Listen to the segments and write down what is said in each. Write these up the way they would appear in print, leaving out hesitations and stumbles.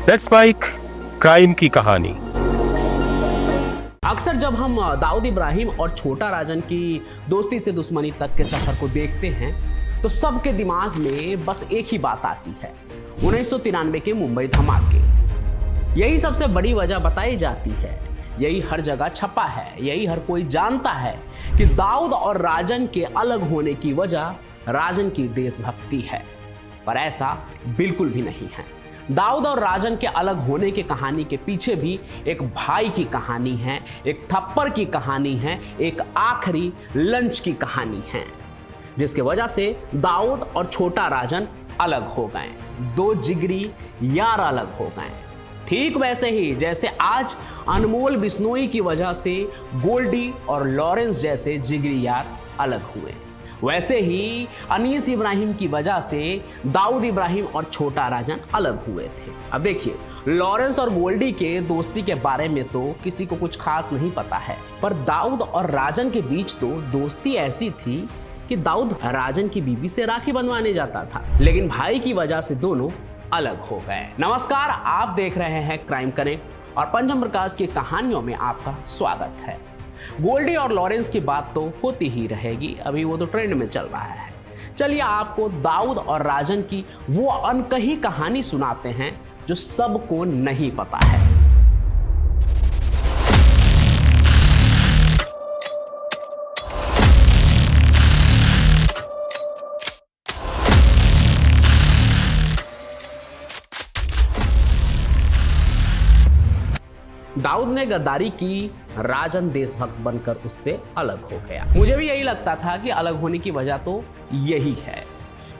Let's spike crime की कहानी। अक्सर जब हम दाऊद इब्राहिम और छोटा राजन की दोस्ती से दुश्मनी तक के सफर को देखते हैं तो सबके दिमाग में बस एक ही बात आती है, 1993 के मुंबई धमाके। यही सबसे बड़ी वजह बताई जाती है, यही हर जगह छपा है, यही हर कोई जानता है कि दाऊद और राजन के अलग होने की वजह राजन की देशभक्ति है। पर ऐसा बिल्कुल भी नहीं है। दाऊद और राजन के अलग होने की कहानी के पीछे भी एक भाई की कहानी है, एक थप्पड़ की कहानी है, एक आखिरी लंच की कहानी है, जिसके वजह से दाऊद और छोटा राजन अलग हो गए। दो जिगरी यार अलग हो गए। ठीक वैसे ही जैसे आज अनमोल बिश्नोई की वजह से गोल्डी और लॉरेंस जैसे जिगरी यार अलग हुए, वैसे ही अनीस इब्राहिम की वजह से दाऊद इब्राहिम और छोटा राजन अलग हुए थे। अब देखिए, लॉरेंस और गोल्डी के दोस्ती के बारे में तो किसी को कुछ खास नहीं पता है, पर दाऊद और राजन के बीच तो दोस्ती ऐसी थी कि दाऊद राजन की बीवी से राखी बंधवाने जाता था, लेकिन भाई की वजह से दोनों अलग हो गए। नमस्कार, आप देख रहे हैं क्राइम कनेक्ट और पंचम प्रकाश की कहानियों में आपका स्वागत है। गोल्डी और लॉरेंस की बात तो होती ही रहेगी, अभी वो तो ट्रेंड में चल रहा है। चलिए आपको दाऊद और राजन की वो अनकही कहानी सुनाते हैं जो सबको नहीं पता है। दाऊद ने गद्दारी की, राजन देशभक्त बनकर उससे अलग हो गया। मुझे भी यही लगता था कि अलग होने की वजह तो यही है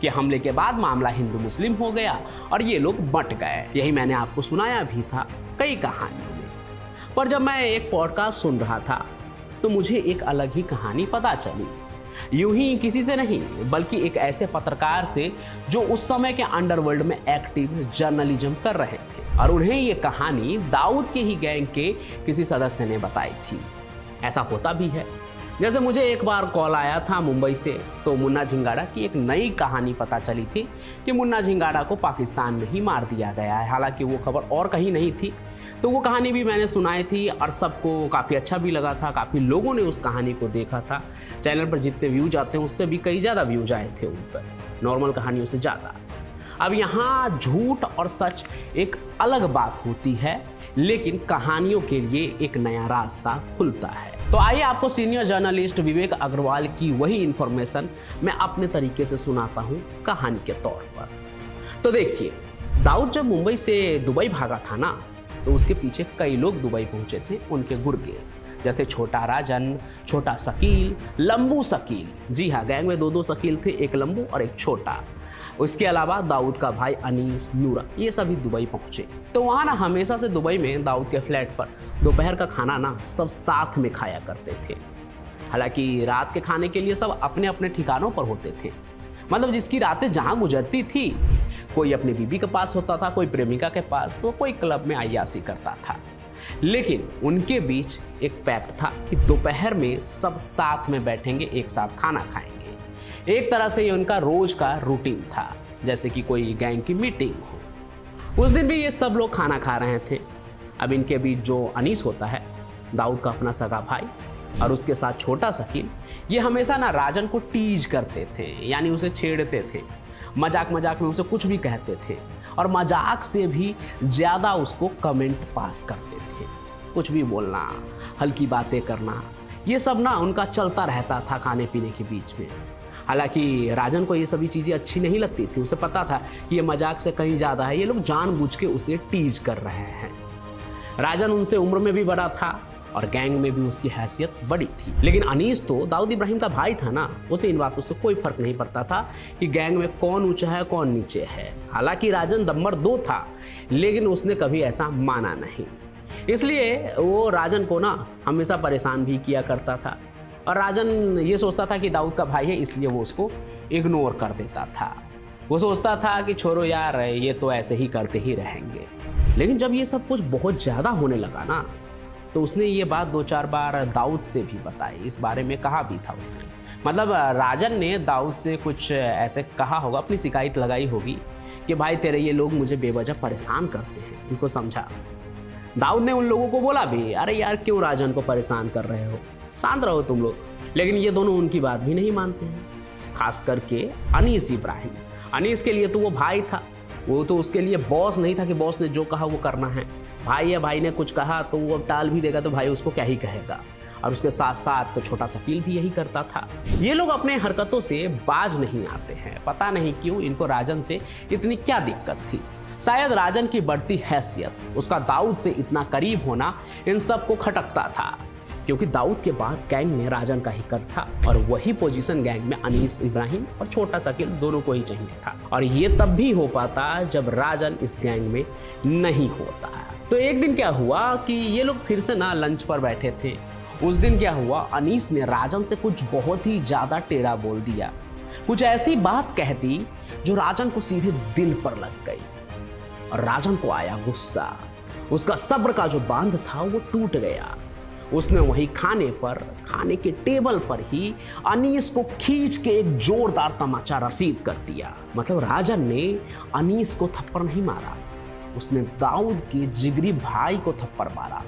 कि हमले के बाद मामला हिंदू मुस्लिम हो गया और ये लोग बंट गए। यही मैंने आपको सुनाया भी था कई कहानियों में। पर जब मैं एक पॉडकास्ट सुन रहा था तो मुझे एक अलग ही कहानी पता चली। यूं ही किसी से नहीं, बल्कि एक ऐसे पत्रकार से जो उस समय के अंडरवर्ल्ड में एक्टिव जर्नलिज्म कर रहे थे, और उन्हें ये कहानी दाऊद के ही गैंग के किसी सदस्य ने बताई थी। ऐसा होता भी है। जैसे मुझे एक बार कॉल आया था मुंबई से, तो मुन्ना झिंगाड़ा की एक नई कहानी पता चली थी कि मुन्ना झिंगाड़ा को पाकिस्तान में ही मार दिया गया है। हालांकि वो खबर और कहीं नहीं थी। तो वो कहानी भी मैंने सुनाई थी और सबको काफ़ी अच्छा भी लगा था। काफ़ी लोगों ने उस कहानी को देखा था। चैनल पर जितने व्यूज आते हैं उससे भी कई ज़्यादा व्यूज आए थे उन पर, नॉर्मल कहानियों से ज़्यादा। अब यहाँ झूठ और सच एक अलग बात होती है, लेकिन कहानियों के लिए एक नया रास्ता खुलता है। तो आइए आपको सीनियर जर्नलिस्ट विवेक अग्रवाल की वही इंफॉर्मेशन मैं अपने तरीके से सुनाता हूँ कहानी के तौर पर। तो देखिए, दाऊद जब मुंबई से दुबई भागा था ना, तो उसके पीछे कई लोग दुबई पहुंचे थे, उनके गुर्गे, जैसे छोटा राजन, छोटा शकील, लंबू शकील। जी हाँ, गैंग में दो शकील थे, एक लंबू और एक छोटा। उसके अलावा दाऊद का भाई अनीस, नूरा, ये सभी दुबई पहुंचे। तो वहाँ ना हमेशा से दुबई में दाऊद के फ्लैट पर दोपहर का खाना ना सब साथ में खाया करते थे। हालांकि रात के खाने के लिए सब अपने अपने ठिकानों पर होते थे। मतलब जिसकी रातें जहाँ गुजरती थी, कोई अपनी बीबी के पास होता था, कोई प्रेमिका के पास, तो कोई क्लब में अय्याशी करता था। लेकिन उनके बीच एक पैक्ट था कि दोपहर में सब साथ में बैठेंगे, एक साथ खाना खाएंगे। एक तरह से ये उनका रोज का रूटीन था, जैसे कि कोई गैंग की मीटिंग हो। उस दिन भी ये सब लोग खाना खा रहे थे। अब इनके बीच जो अनीस होता है, दाऊद का अपना सगा भाई, और उसके साथ छोटा शकील, ये हमेशा ना राजन को टीज करते थे, यानी उसे छेड़ते थे, मजाक मजाक में उसे कुछ भी कहते थे, और मजाक से भी ज़्यादा उसको कमेंट पास करते थे। कुछ भी बोलना, हल्की बातें करना, ये सब ना उनका चलता रहता था खाने पीने के बीच में। हालांकि राजन को ये सभी चीज़ें अच्छी नहीं लगती थी। उसे पता था कि ये मजाक से कहीं ज़्यादा है, ये लोग जानबूझ के उसे टीज कर रहे हैं। राजन उनसे उम्र में भी बड़ा था और गैंग में भी उसकी हैसियत बड़ी थी। लेकिन अनीस तो दाऊद इब्राहिम का भाई था ना, उसे इन बातों से कोई फर्क नहीं पड़ता था कि गैंग में कौन ऊंचा है कौन नीचे है। हालांकि राजन नंबर 2 था, लेकिन उसने कभी ऐसा माना नहीं। इसलिए वो राजन को ना हमेशा परेशान भी किया करता था, और राजन ये सोचता था कि दाऊद का भाई है, इसलिए वो उसको इग्नोर कर देता था। वो सोचता था कि छोड़ो यार, ये तो ऐसे ही करते ही रहेंगे। लेकिन जब ये सब कुछ बहुत ज़्यादा होने लगा ना, तो उसने ये बात 2-4 बार दाऊद से भी बताई, इस बारे में कहा भी था उससे। मतलब राजन ने दाऊद से कुछ ऐसे कहा होगा, अपनी शिकायत लगाई होगी कि भाई तेरे ये लोग मुझे बेवजह परेशान करते हैं। उनको समझा। दाऊद ने उन लोगों को बोला भी, अरे यार क्यों राजन को परेशान कर रहे हो, शांत रहो तुम लोग। लेकिन ये दोनों उनकी बात भी नहीं मानते हैं, खास करके अनीस इब्राहिम। अनीस के लिए तो वो भाई था, वो तो उसके लिए बॉस नहीं था कि बॉस ने जो कहा वो करना है। भाई या भाई ने कुछ कहा तो वो टाल भी देगा तो भाई उसको क्या ही कहेगा। और उसके साथ साथ तो छोटा शकील भी यही करता था। ये लोग अपने हरकतों से बाज नहीं आते हैं, पता नहीं क्यों इनको राजन से इतनी क्या दिक्कत थी। शायद राजन की बढ़ती हैसियत, उसका दाऊद से इतना करीब होना इन सबको खटकता था, क्योंकि दाऊद के बाद गैंग में राजन का ही कद था और वही पोजीशन गैंग में अनीस इब्राहिम और छोटा शकील दोनों को ही चाहिए था। और ये तब भी हो पाता जब राजन इस गैंग में नहीं होता। तो एक दिन क्या हुआ कि ये लोग फिर से ना लंच पर बैठे थे। उस दिन क्या हुआ, अनीस ने राजन से कुछ बहुत ही ज्यादा टेढ़ा बोल दिया, कुछ ऐसी बात कह दी जो राजन को सीधे दिल पर लग गई और राजन को आया गुस्सा। उसका सब्र का जो बांध था वो टूट गया। उसने वही खाने के टेबल पर ही अनीस को खींच के एक जोरदार तमाचा रसीद कर दिया। मतलब राजन ने अनीस को थप्पड़ नहीं मारा, उसने दाऊद के जिगरी भाई को थप्पड़ मारा,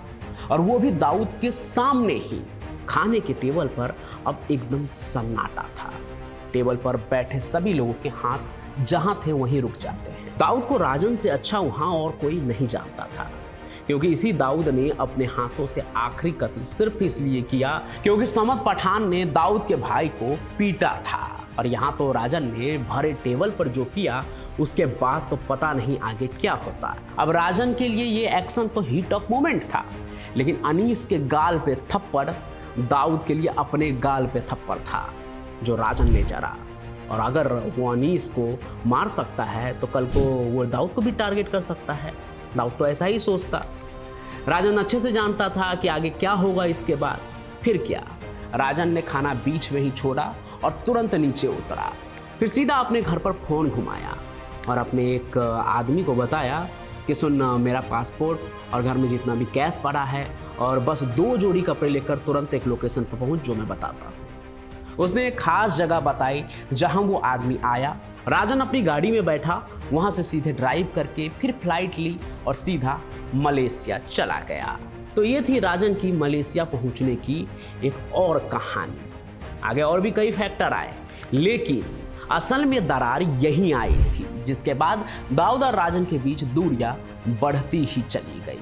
और वो भी दाऊद के सामने ही। खाने के टेबल पर अब एकदम सन्नाटा था। टेबल पर बैठे सभी लोगों के हाथ जहां थे वहीं रुक जाते हैं। दाऊद को राजन से अच्छा वहां और कोई नहीं जानता था, क्योंकि इसी दाऊद ने अपने हाथों से आखिरी कत्ल सिर्फ इसलिए किया क्योंकि समद पठान ने दाऊद के भाई को पीटा था। और यहाँ तो राजन ने भरे टेबल पर जो किया उसके बाद तो पता नहीं आगे क्या होता। अब राजन के लिए ये एक्शन तो हीट ऑफ मोमेंट था, लेकिन अनीस के गाल पे थप्पड़ दाऊद के लिए अपने गाल पे थप्पड़ था जो राजन ने जरा। और अगर वो अनीस को मार सकता है तो कल को वो दाऊद को भी टारगेट कर सकता है। दाऊद तो ऐसा ही सोचता। राजन अच्छे से जानता था कि आगे क्या होगा इसके बाद। फिर क्या, राजन ने खाना बीच में ही छोड़ा और तुरंत नीचे उतरा। फिर सीधा अपने घर पर फोन घुमाया और अपने एक आदमी को बताया कि सुन, मेरा पासपोर्ट और घर में जितना भी कैश पड़ा है और बस 2 जोड़ी कपड़े लेकर तुरंत एक लोकेशन पर पहुंच जो मैं बताता हूँ। उसने एक खास जगह बताई जहां वो आदमी आया। राजन अपनी गाड़ी में बैठा, वहां से सीधे ड्राइव करके फिर फ्लाइट ली और सीधा मलेशिया चला गया। तो ये थी राजन की मलेशिया पहुंचने की एक और कहानी। आगे और भी कई फैक्टर आए, लेकिन असल में दरार यहीं आई थी, जिसके बाद दाऊद और राजन के बीच दूरियां बढ़ती ही चली गई।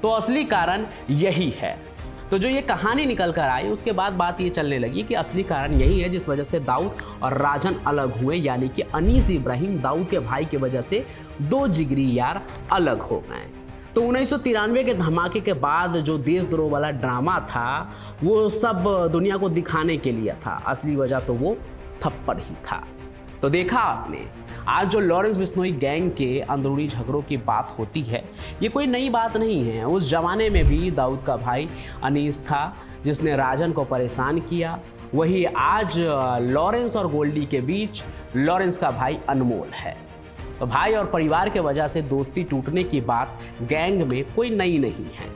तो असली कारण यही है। तो जो ये कहानी निकल कर आई उसके बाद बात ये चलने लगी कि असली कारण यही है जिस वजह से दाऊद और राजन अलग हुए, यानी कि अनीस इब्राहिम दाऊद के भाई की वजह से 2 जिगरी यार अलग हो गए। तो 1993 के धमाके के बाद जो देशद्रोह वाला ड्रामा था वो सब दुनिया को दिखाने के लिए था, असली वजह तो वो थप्पड़ ही था। तो देखा आपने, आज जो लॉरेंस बिश्नोई गैंग के अंदरूनी झगड़ों की बात होती है ये कोई नई बात नहीं है। उस जमाने में भी दाऊद का भाई अनीस था जिसने राजन को परेशान किया। वही आज लॉरेंस और गोल्डी के बीच लॉरेंस का भाई अनमोल है। तो भाई और परिवार के वजह से दोस्ती टूटने की बात गैंग में कोई नई नहीं है।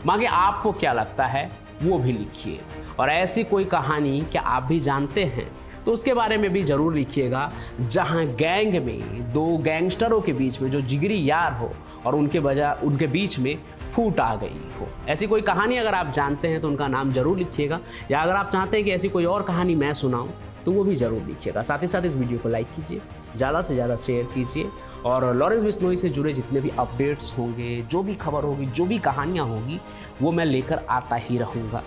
मांगे आपको क्या लगता है वो भी लिखिए, और ऐसी कोई कहानी क्या आप भी जानते हैं तो उसके बारे में भी जरूर लिखिएगा, जहां गैंग में 2 गैंगस्टरों के बीच में जो जिगरी यार हो और उनके बीच में फूट आ गई हो। ऐसी कोई कहानी अगर आप जानते हैं तो उनका नाम जरूर लिखिएगा, या अगर आप चाहते हैं कि ऐसी कोई और कहानी मैं सुनाऊं तो वो भी जरूर लिखिएगा। साथ ही साथ इस वीडियो को लाइक कीजिए, ज़्यादा से ज़्यादा शेयर कीजिए, और लॉरेंस बिश्नोई से जुड़े जितने भी अपडेट्स होंगे, जो भी खबर होगी, जो भी कहानियाँ होगी वो मैं लेकर आता ही रहूँगा।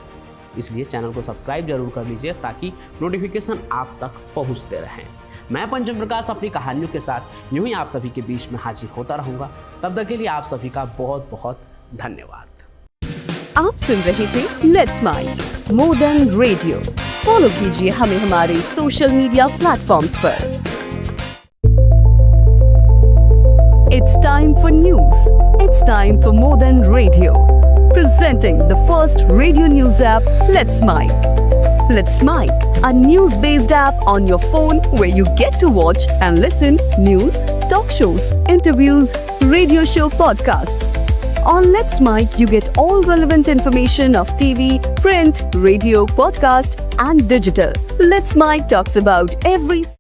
इसलिए चैनल को सब्सक्राइब जरूर कर लीजिए ताकि नोटिफिकेशन आप तक पहुंचते रहें। मैं पंचम प्रकाश अपनी कहानियों के साथ यूं ही आप सभी के बीच में हाजिर होता रहूंगा। तब तक के लिए आप सभी का बहुत बहुत धन्यवाद। आप सुन रहे थे let's make more than radio. Follow कीजिए हमें हमारे सोशल मीडिया प्लेटफॉर्म्स पर। It's time for news. It's time for more than radio. Presenting the first radio news app, Let's Mic. Let's Mic, a news-based app on your phone where you get to watch and listen news, talk shows, interviews, radio show podcasts. On Let's Mic, you get all relevant information of TV, print, radio, podcast, and digital. Let's Mic talks about every